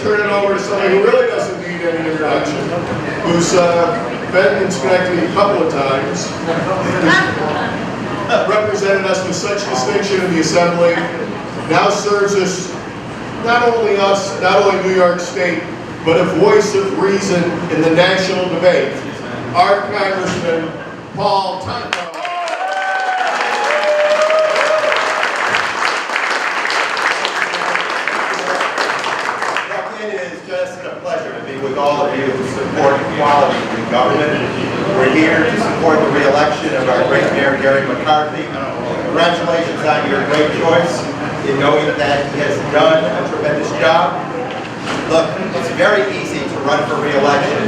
turn it over to somebody who really doesn't need any introduction, who's been in Schenectady a couple of times, represented us with such distinction in the Assembly, now serves us, not only New York State, but a voice of reason in the national debate, our Congressman Paul Tonko. It is just a pleasure to be with all of you who support equality in government. We're here to support the re-election of our great Mayor Gary McCarthy. Congratulations on your great choice in knowing that he has done a tremendous job. Look, it's very easy to run for re-election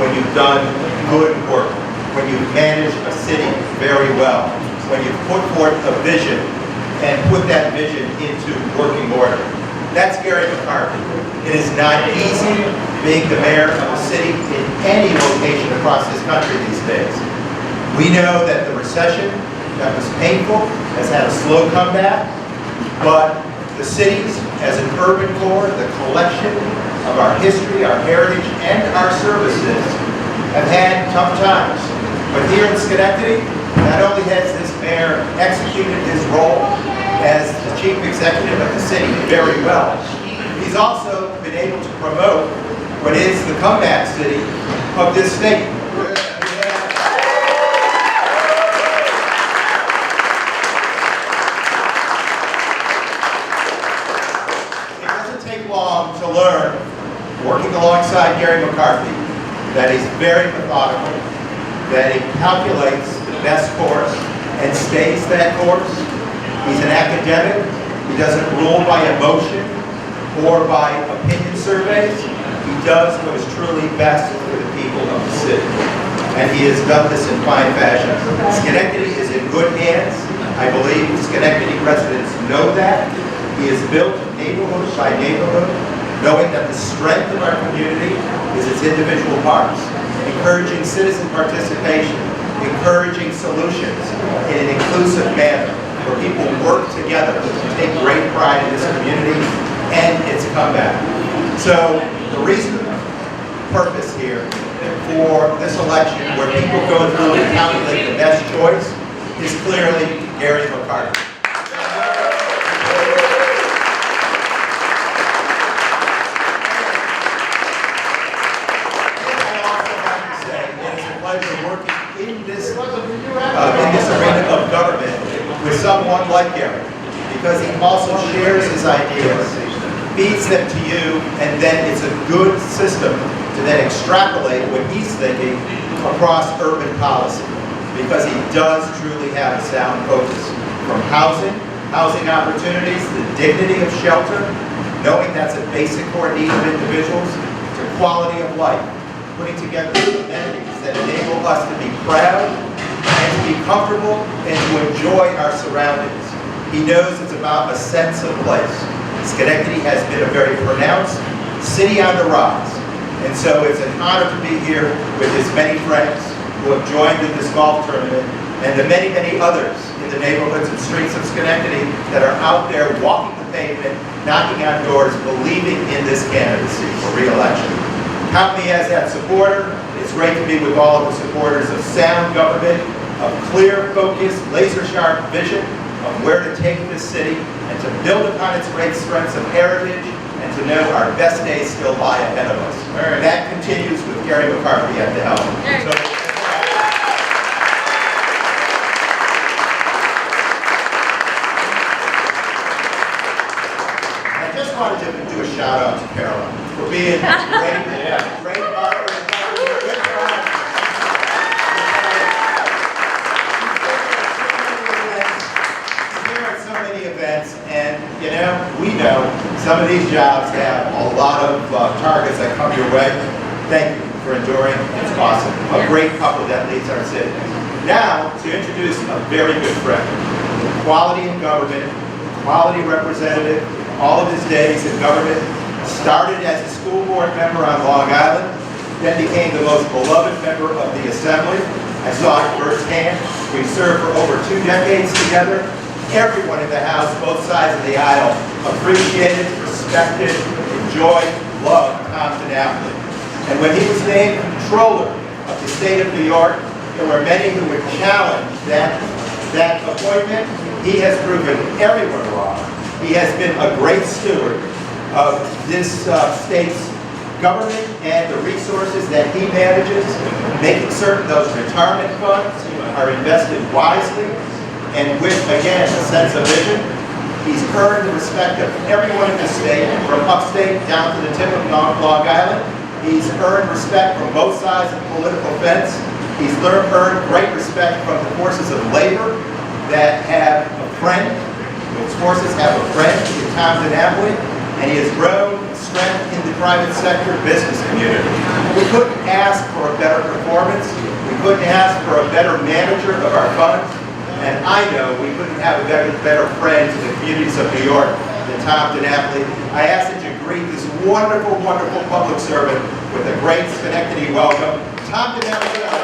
when you've done good work, when you've managed a city very well, when you've put forth a vision and put that vision into working order. That's Gary McCarthy. It is not easy being the mayor of a city in any location across this country these days. We know that the recession that was painful has had a slow comeback, but the cities as an urban core, the collection of our history, our heritage, and our services have had tough times. But here in Schenectady, not only has this mayor executed his role as the chief executive of the city very well, he's also been able to promote what is the comeback city of this state. It doesn't take long to learn, working alongside Gary McCarthy, that he's very methodical, that he calculates the best course and stays that course. He's an academic. He doesn't rule by emotion or by opinion surveys. He does what is truly best for the people of the city. And he has done this in fine fashion. Schenectady is in good hands. I believe Schenectady residents know that. He has built neighborhood by neighborhood, knowing that the strength of our community is its individual parts, encouraging citizen participation, encouraging solutions in an inclusive manner, where people work together to take great pride in this community and its comeback. So the reason, purpose here for this election, where people go through and calculate the best choice, is clearly Gary McCarthy. Working in this arena of government with someone like Gary, because he also shares his ideas, feeds them to you, and then it's a good system to then extrapolate what he's thinking across urban policy, because he does truly have a sound focus from housing opportunities, the dignity of shelter, knowing that's a basic core need of individuals, to quality of life, putting together amenities that enable us to be proud and to be comfortable and to enjoy our surroundings. He knows it's about a sense of place. Schenectady has been a very pronounced city on the rise. And so it's an honor to be here with his many friends who have joined in this golf tournament, and the many, many others in the neighborhoods and streets of Schenectady that are out there walking the pavement, knocking on doors, believing in this candidacy for re-election. Count me as that supporter. It's great to be with all of the supporters of sound government, of clear, focused, laser-sharp vision of where to take this city and to build upon its great strengths of heritage and to know our best days still lie ahead of us. Right. That continues with Gary McCarthy at the helm. I just wanted to do a shout out to Carolyn for being great partner. And you know, we know some of these jobs have a lot of targets that come your way. Thank you for enduring. It's awesome. A great couple that leads our city. Now, to introduce a very good friend. Quality in government, quality representative, all of his days in government. Started as a school board member on Long Island, then became the most beloved member of the Assembly. I saw it firsthand. We served for over 2 decades together. Everyone in the House, both sides of the aisle, appreciated, respected, enjoyed, loved Tom DiNapoli. And when he was named controller of the state of New York, there were many who would challenge that appointment. He has proven everyone wrong. He has been a great steward of this state's government and the resources that he manages, making certain those retirement funds are invested wisely and with, again, a sense of vision. He's earned the respect of everyone in the state, from upstate down to the tip of Long Island. He's earned respect from both sides of the political fence. He's earned great respect from the forces of labor that have a friend. Those forces have a friend in Tom DiNapoli, and he has grown strength in the private sector business community. We couldn't ask for a better performance. We couldn't ask for a better manager of our funds. And I know we couldn't have a better friend to the communities of New York than Tom DiNapoli. I ask that you greet this wonderful, wonderful public servant with a great Schenectady welcome. Tom DiNapoli.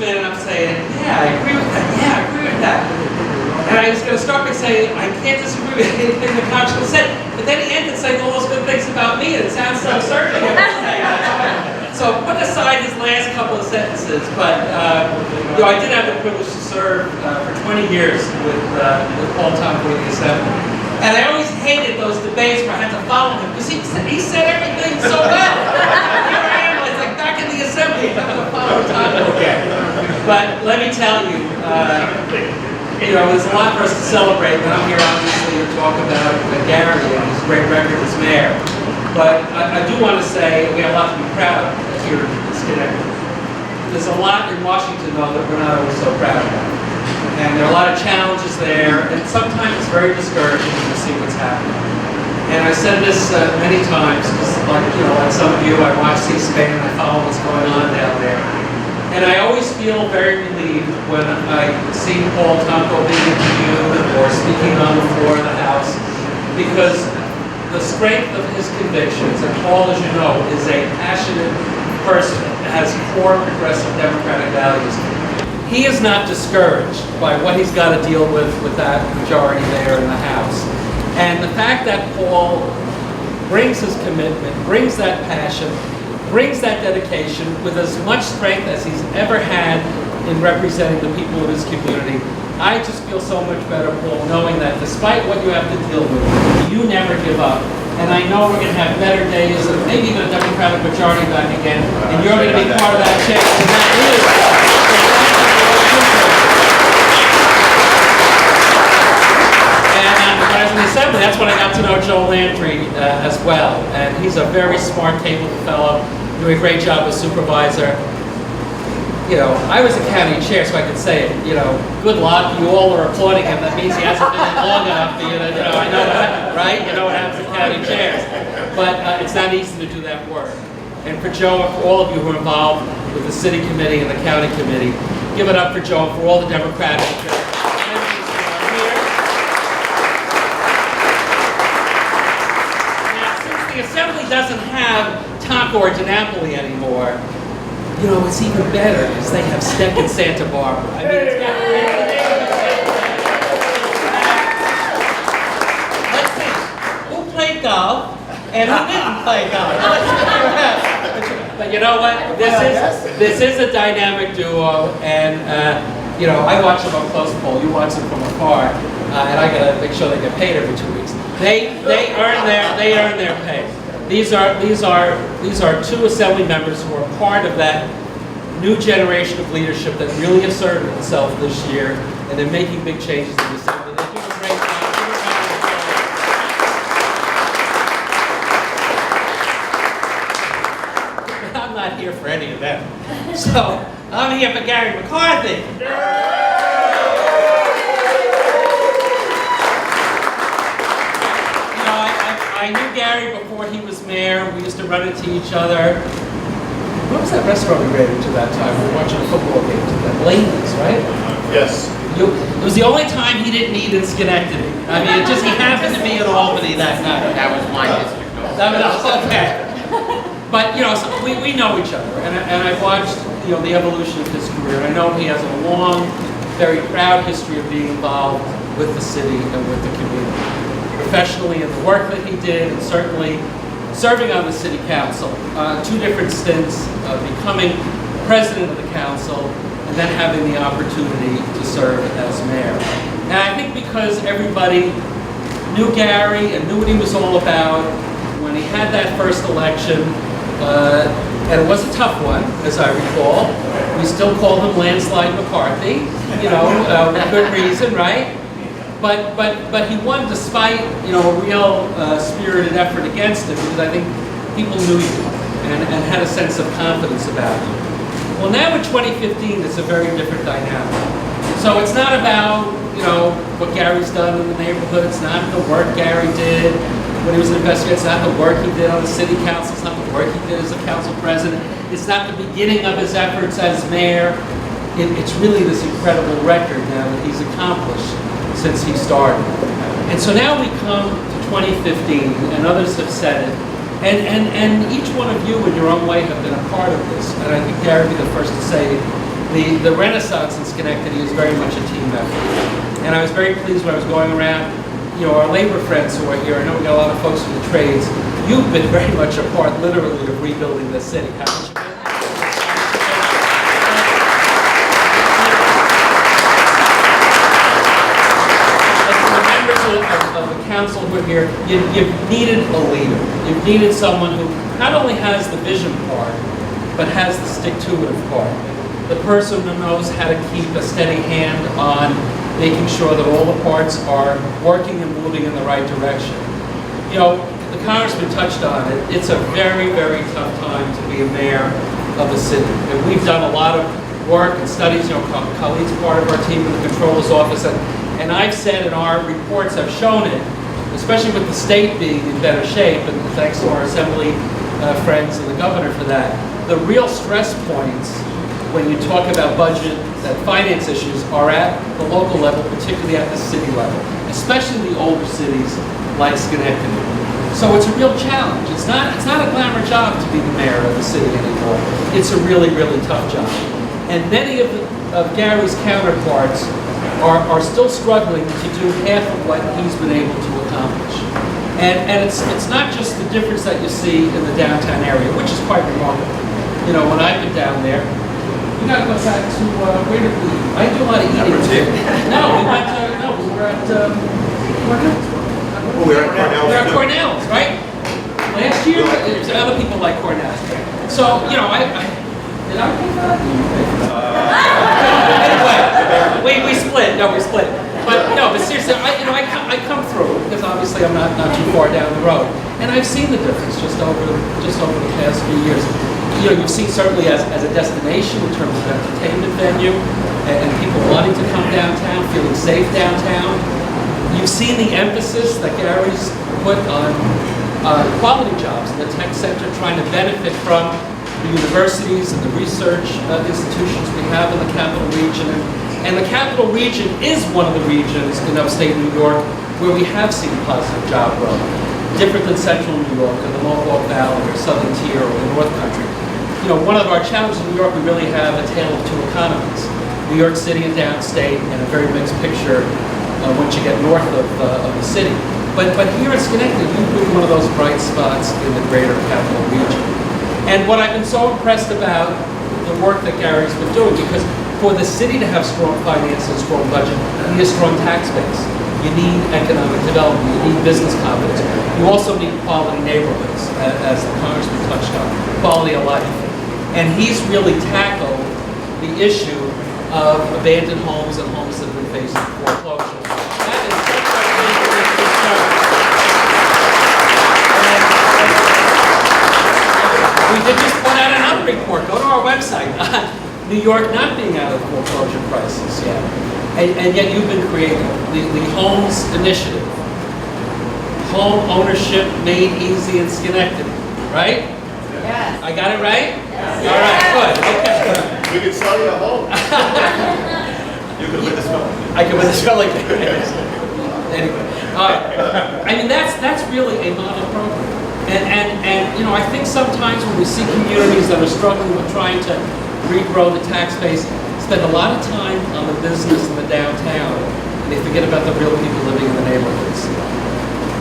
And I'm saying, yeah, I agree with that. Yeah, I agree with that. And I was going to start by saying, I can't disagree with anything the congressman said. But then he ended saying all those good things about me, and it sounds so certain. So put aside his last couple of sentences, but I did have the privilege to serve for 20 years with Paul Tomko in the Assembly. And I always hated those debates where I had to follow him, because he said everything so well. Here I am, it's like back in the Assembly, I'm going to follow Tomko again. But let me tell you, there's a lot for us to celebrate, and I'm here obviously to talk about Gary and his great record as mayor. But I do want to say we have a lot to be proud of here in Schenectady. There's a lot in Washington, though, that we're not always so proud of. And there are a lot of challenges there, and sometimes it's very discouraging to see what's happening. And I've said this many times, because like some of you, I watch C-SPAN and I follow what's going on down there. And I always feel very relieved when I see Paul Tomko being interviewed or speaking on the floor of the House, because the strength of his convictions, and Paul, as you know, is a passionate person that has core progressive democratic values. He is not discouraged by what he's got to deal with that majority there in the House. And the fact that Paul brings his commitment, brings that passion, brings that dedication with as much strength as he's ever had in representing the people of his community, I just feel so much better, Paul, knowing that despite what you have to deal with, you never give up. And I know we're going to have better days, and maybe even a Democratic majority back again, and you're going to be part of that change, and that is. And when I was in the Assembly, that's when I got to know Joe Landry as well. And he's a very smart, capable fellow, doing a great job as supervisor. I was a county chair, so I could say, good luck. You all are applauding him. That means he hasn't been long enough for you to, I know that, right? You know what happens to county chairs. But it's not easy to do that work. And for Joe and for all of you who are involved with the city committee and the county committee, give it up for Joe and for all the Democratic members who are here. Now, since the Assembly doesn't have Tomko or DiNapoli anymore, it's even better because they have Steck in Santa Barbara. I mean, it's got let's see, who played golf and who didn't play golf? But you know what? This is a dynamic duo, and I watch them up close, Paul. You watch them from afar, and I gotta make sure they get paid every 2 weeks. They earn their pay. These are two Assembly members who are part of that new generation of leadership that really asserted itself this year, and they're making big changes in the Assembly. They're doing a great job. I'm not here for any of them. So, I'm here for Gary McCarthy. I knew Gary before he was mayor. We used to run into each other. what was that restaurant we ran into that time? We were watching a football game together. Ladies, right? Yes. It was the only time he didn't eat in Schenectady. I mean, it just, he happened to be in Albany that night. That was my district. Okay. But, you know, so we know each other, and I've watched, you know, the evolution of his career. I know he has a long, very proud history of being involved with the city and with the community. Professionally in the work that he did, and certainly serving on the city council, 2 different stints, becoming president of the council, and then having the opportunity to serve as mayor. And I think because everybody knew Gary and knew what he was all about, when he had that first election, and it was a tough one, as I recall. We still called him Landslide McCarthy, you know, with good reason, right? But he won despite, you know, a real spirited effort against him, because I think people knew you and had a sense of confidence about you. Well, now in 2015, it's a very different dynamic. So it's not about, you know, what Gary's done in the neighborhood. It's not the work Gary did when he was an investigator. It's not the work he did on the city council. It's not the work he did as a council president. It's not the beginning of his efforts as mayor. It's really this incredible record now that he's accomplished since he started. And so now we come to 2015, and others have said it, and each one of you in your own way have been a part of this. And I think Gary would be the first to say the Renaissance in Schenectady is very much a team effort. And I was very pleased when I was going around, you know, our labor friends who are here, I know we got a lot of folks from the trades, you've been very much a part, literally, of rebuilding this city, haven't you been? Of the council who are here, you've needed a leader. You've needed someone who not only has the vision part, but has the stick-to-it part. The person who knows how to keep a steady hand on making sure that all the parts are working and moving in the right direction. You know, the congressman touched on it. It's a very, very tough time to be a mayor of a city. And we've done a lot of work and studies. You know, colleagues part of our team in the controller's office, and I've said, and our reports have shown it, especially with the state being in better shape, and thanks to our assembly friends and the governor for that, the real stress points when you talk about budget and finance issues are at the local level, particularly at the city level, especially the older cities like Schenectady. So it's a real challenge. It's not a glamour job to be the mayor of the city anymore. It's a really, really tough job. And many of Gary's counterparts are still struggling to do half of what he's been able to accomplish. And it's not just the difference that you see in the downtown area, which is quite remarkable. You know, when I've been down there, we got to go back to, where did we eat? I do a lot of eating. No, we were at Cornell's. We were at Cornell's. We were at Cornell's, right? Last year, other people like Cornell's. So, you know, did I pay for that? Anyway, we split. No, we split. But no, but seriously, I come through because obviously I'm not too far down the road, and I've seen the difference just over the past few years. You know, you've seen certainly as a destination in terms of entertainment venue and people wanting to come downtown, feeling safe downtown. You've seen the emphasis that Gary's put on quality jobs in the tech center, trying to benefit from the universities and the research institutions we have in the Capital Region. And the Capital Region is one of the regions in upstate New York where we have seen positive job growth, different than Central New York or the Mohawk Valley or Southern Tier or the North Country. You know, one of our challenges in New York, we really have a tale of 2 economies, New York City and downstate, and a very mixed picture once you get north of the city. But here in Schenectady, you've been one of those bright spots in the greater Capital Region. And what I've been so impressed about the work that Gary's been doing, because for the city to have strong finances and strong budget, you need a strong tax base. You need economic development. You need business confidence. You also need quality neighborhoods, as the congressman touched on, quality of life. And he's really tackled the issue of abandoned homes and homes that have been facing foreclosure. That is such a big concern. We did just put out another report. Go to our website. New York not being out of the foreclosure crisis yet. And yet you've been creating the Homes Initiative. Home ownership made easy in Schenectady, right? Yes. I got it right? All right, good, okay. We can sell you a home. You can win this one. I can win the spelling bee. Anyway, I mean, that's really a model program. And you know, I think sometimes when we see communities that are struggling with trying to regrow the tax base, spend a lot of time on the business in the downtown, and they forget about the real people living in the neighborhoods.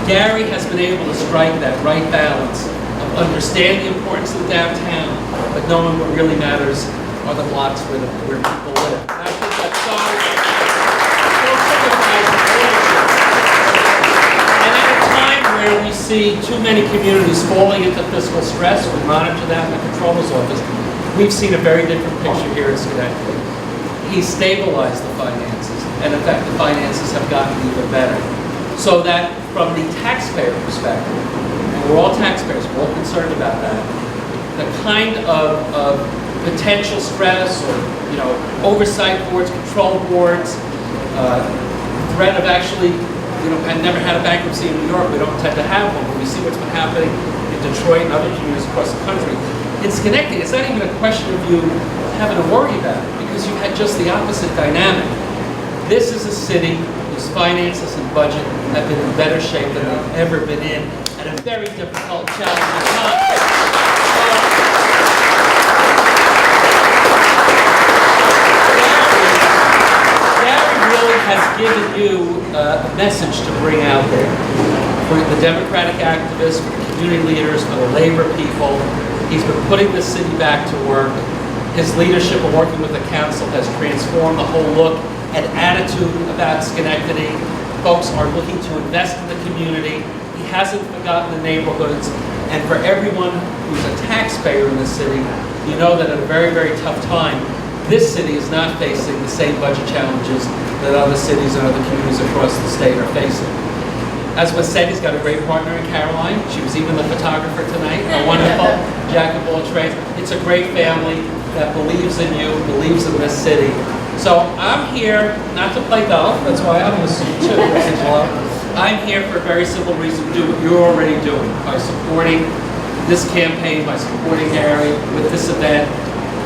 Gary has been able to strike that right balance of understanding the importance of the downtown, but knowing what really matters are the blocks where people live. And I think that's so significant ownership. And at a time where we see too many communities falling into fiscal stress, we monitor that in the Comptroller's office. We've seen a very different picture here in Schenectady. He's stabilized the finances, and in fact, the finances have gotten even better. So that from the taxpayer perspective, and we're all taxpayers, we're all concerned about that, the kind of potential stress or, you know, oversight boards, control boards, threat of actually, you know, I've never had a bankruptcy in New York, we don't tend to have one, but we see what's been happening in Detroit and other communities across the country. In Schenectady, it's not even a question of you having to worry about it, because you had just the opposite dynamic. This is a city whose finances and budget have been in better shape than they've ever been in at a very difficult, challenging time. Gary really has given you a message to bring out there for the Democratic activists, for the community leaders, for the labor people. He's been putting the city back to work. His leadership of working with the council has transformed the whole look and attitude about Schenectady. Folks are looking to invest in the community. He hasn't forgotten the neighborhoods. And for everyone who's a taxpayer in the city, you know that at a very, very tough time, this city is not facing the same budget challenges that other cities and other communities across the state are facing. As was said, he's got a great partner in Caroline. She was even the photographer tonight, a wonderful jack of all trades. It's a great family that believes in you, believes in this city. So I'm here not to play golf, that's why I'm in the suit too. I'm here for a very simple reason, do what you're already doing by supporting this campaign, by supporting Gary with this event.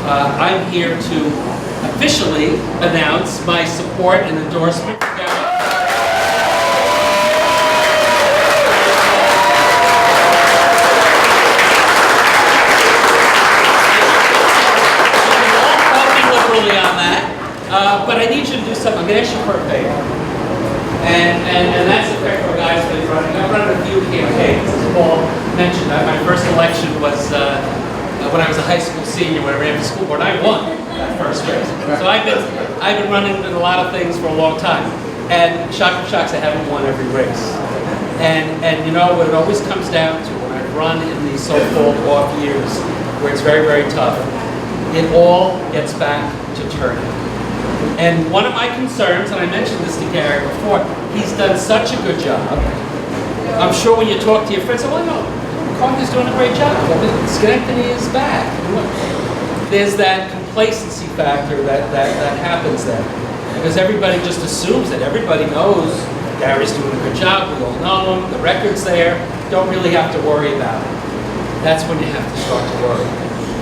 I'm here to officially announce my support and endorsement for Gary. But I need you to do something. I'm going to ask you for a favor. And that's the favor for guys that are running. I've run a few campaigns. As Paul mentioned, my first election was when I was a high school senior when I ran for school board. I won that first race. So I've been running in a lot of things for a long time. And shock of shocks, I haven't won every race. And you know what it always comes down to when I run in these so-called off years where it's very, very tough, it all gets back to turnout. And one of my concerns, and I mentioned this to Gary before, he's done such a good job. I'm sure when you talk to your friends, well, no, McCarthy's doing a great job. Schenectady is back. There's that complacency factor that happens there. Because everybody just assumes that everybody knows Gary's doing a good job, we all know him, the record's there, don't really have to worry about it. That's when you have to start to worry.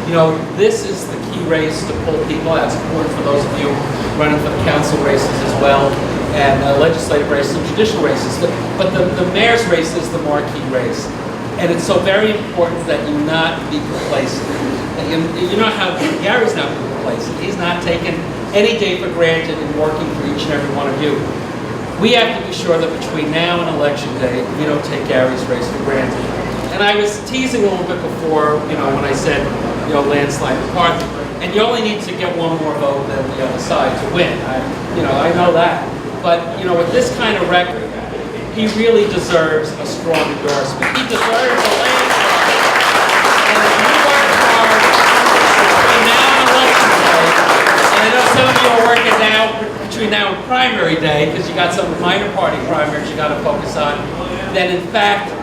You know, this is the key race to pull people out. It's important for those of you running for the council races as well, and legislative races and judicial races. But the mayor's race is the marquee race. And it's so very important that you not be complacent. You know how Gary's not being complacent. He's not taking any day for granted in working for each and every one of you. We have to be sure that between now and election day, we don't take Gary's race for granted. And I was teasing a little bit before, you know, when I said, you know, landslide McCarthy. And you only need to get one more vote than the other side to win. I know that. But, you know, with this kind of record, he really deserves a strong endorsement. He deserves a landslide. And if you work hard between now and election day, and I know some of you are working now between now and primary day, because you got some minor party primaries you got to focus on, then in fact,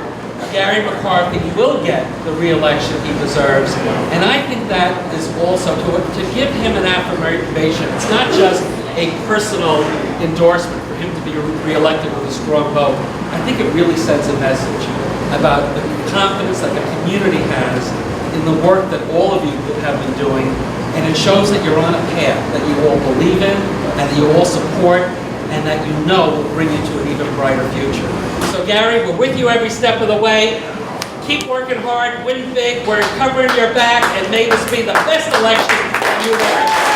Gary McCarthy will get the re-election he deserves. And I think that is also to give him an affirmation. It's not just a personal endorsement for him to be re-elected with a strong vote. I think it really sends a message about the confidence that the community has in the work that all of you have been doing, and it shows that you're on a path that you all believe in, and that you all support, and that you know will bring you to an even brighter future. So Gary, we're with you every step of the way. Keep working hard, win big, we're covering your back, and may this be the best election you've ever had.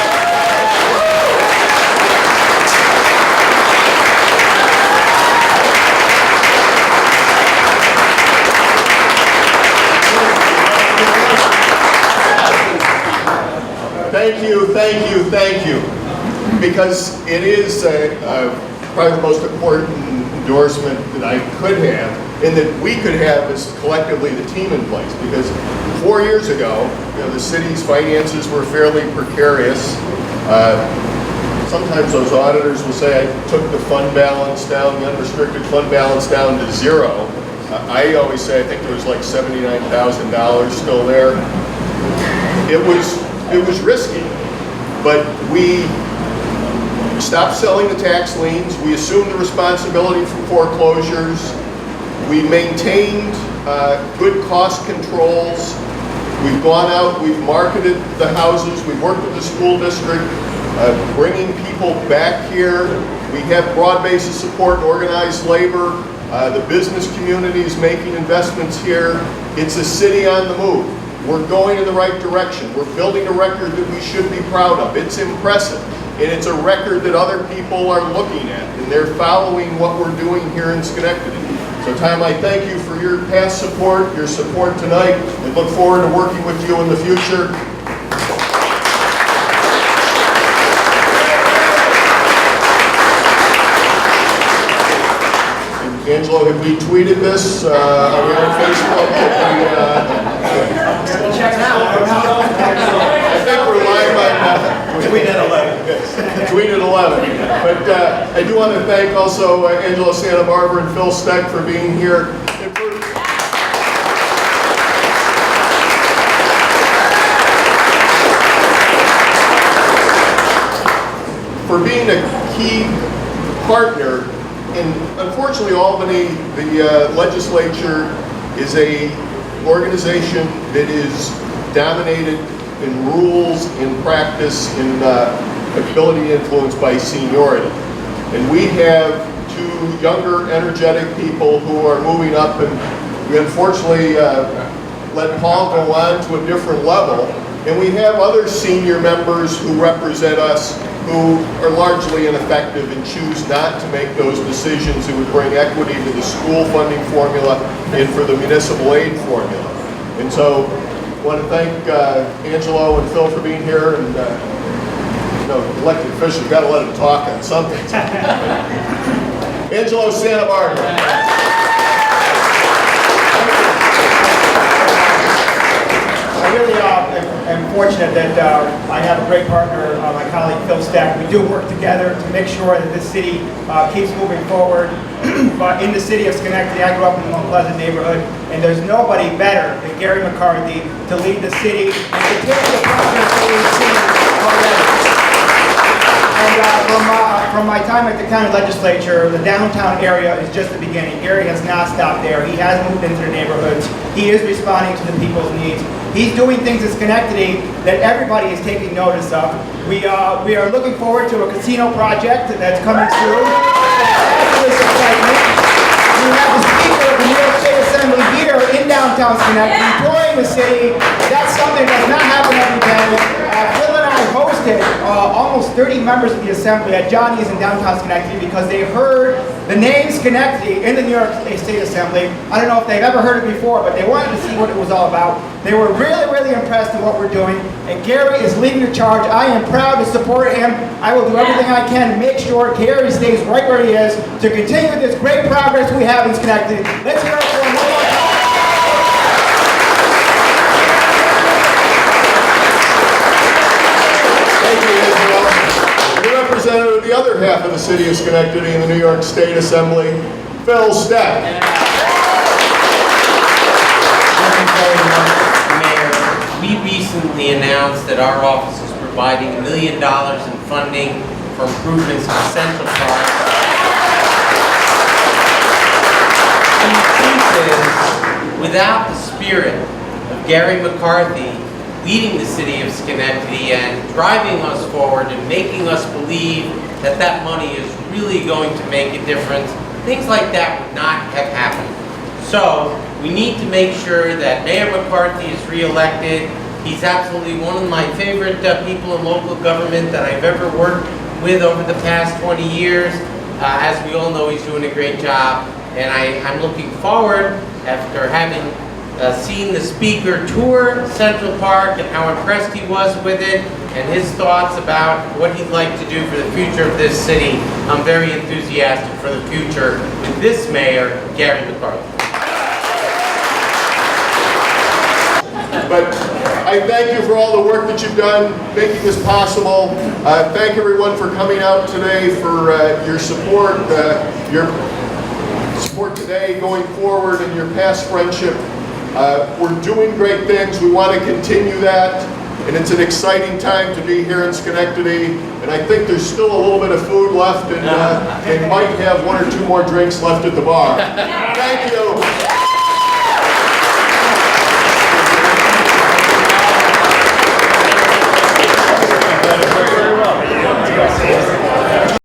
Thank you. Because it is probably the most important endorsement that I could have, and that we could have as collectively the team in place. Because 4 years ago, the city's finances were fairly precarious. Sometimes those auditors will say I took the fund balance down, the unrestricted fund balance down to zero. I always say I think there was like $79,000 still there. It was risky, but we stopped selling the tax liens. We assumed the responsibility for foreclosures. We maintained good cost controls. We've gone out, we've marketed the houses, we've worked with the school district, bringing people back here. We have broad bases of support, organized labor. The business community is making investments here. It's a city on the move. We're going in the right direction. We're building a record that we should be proud of. It's impressive. And it's a record that other people are looking at. And they're following what we're doing here in Schenectady. So Tom, I thank you for your past support, your support tonight, and look forward to working with you in the future. And Angelo, have we tweeted this? Are we on Facebook? Check it out. I think we're live on Tweet at 11. Tweet at 11. But I do want to thank also Angelo Santa Barbara and Phil Steck for being here. And for being a key partner. And unfortunately, Albany, the legislature is a organization that is dominated in rules, in practice, in ability influenced by seniority. And we have two younger, energetic people who are moving up, and we unfortunately let Paul go on to a different level. And we have other senior members who represent us who are largely ineffective and choose not to make those decisions that would bring equity to the school funding formula and for the municipal aid formula. And so I want to thank Angelo and Phil for being here, and elected officials, you've got to let them talk on something. Angelo Santa Barbara. I really am fortunate that I have a great partner, my colleague Phil Steck. We do work together to make sure that this city keeps moving forward. But in the city of Schenectady, I grew up in the Mount Pleasant neighborhood, and there's nobody better than Gary McCarthy to lead the city and continue the progress that we've seen already. And from my time at the county legislature, the downtown area is just the beginning. Gary has not stopped there. He has moved into the neighborhoods. He is responding to the people's needs. He's doing things in Schenectady that everybody is taking notice of. We are looking forward to a casino project that's coming through. We have the Speaker of the New York State Assembly here in downtown Schenectady, touring the city. That's something that does not happen every day. Phil and I hosted almost 30 members of the Assembly at Johnny's in downtown Schenectady because they heard the name Schenectady in the New York State Assembly. I don't know if they've ever heard it before, but they wanted to see what it was all about. They were really, really impressed with what we're doing, and Gary is leading the charge. I am proud to support him. I will do everything I can to make sure Gary stays right where he is to continue this great progress we have in Schenectady. Let's hear it for him one more time. Thank you, Angelo. The representative of the other half of the city of Schenectady in the New York State Assembly, Phil Steck. Mayor, we recently announced that our office is providing $1 million in funding for improvements to Central Park. And the truth is, without the spirit of Gary McCarthy leading the city of Schenectady and driving us forward and making us believe that that money is really going to make a difference. Things like that would not have happened. So we need to make sure that Mayor McCarthy is re-elected. He's absolutely one of my favorite people in local government that I've ever worked with over the past 20 years. As we all know, he's doing a great job. And I'm looking forward, after having seen the speaker tour Central Park and how impressed he was with it and his thoughts about what he'd like to do for the future of this city. I'm very enthusiastic for the future with this mayor, Gary McCarthy. But I thank you for all the work that you've done making this possible. Thank everyone for coming out today, for your support today, going forward, and your past friendship. We're doing great things. We want to continue that, and it's an exciting time to be here in Schenectady. And I think there's still a little bit of food left, and they might have 1 or 2 more drinks left at the bar. Thank you.